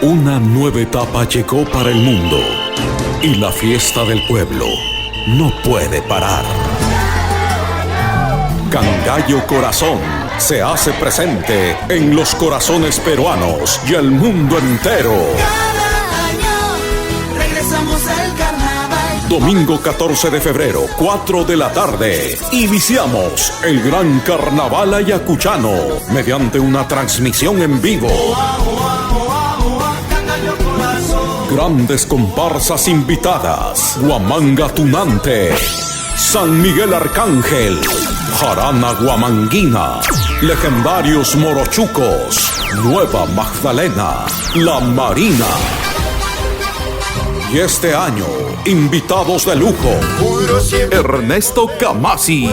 Una nueva etapa llegó para el mundo y la fiesta del pueblo no puede parar. Cangallo Corazón se hace presente en los corazones peruanos y el mundo entero. Cada año regresamos al carnaval. Domingo 14 de febrero, 4 de la tarde. Iniciamos el gran carnaval ayacuchano mediante una transmisión en vivo. Grandes comparsas invitadas: Huamanga Tunante, San Miguel Arcángel, Jarana Guamanguina, legendarios Morochucos, Nueva Magdalena, La Marina. Y este año, invitados de lujo: Ernesto Camasi,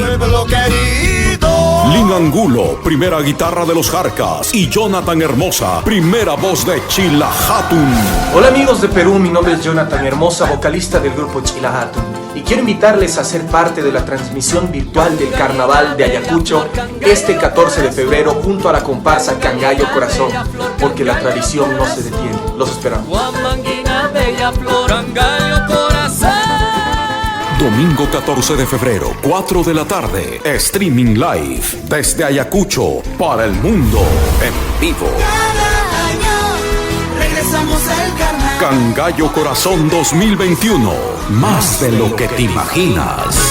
Lin Angulo, primera guitarra de los Jarcas, y Jonathan Hermosa, primera voz de Chila Hatun. Hola amigos de Perú, mi nombre es Jonathan Hermosa, vocalista del grupo Chila Hatun, y quiero invitarles a ser parte de la transmisión virtual del Carnaval de Ayacucho este 14 de febrero junto a la comparsa Cangallo Corazón, porque la tradición no se detiene. Los esperamos. Domingo 14 de febrero, 4 de la tarde, streaming live desde Ayacucho para el mundo en vivo. Cada año regresamos al carnaval. Cangallo Corazón 2021, más de lo que te imaginas.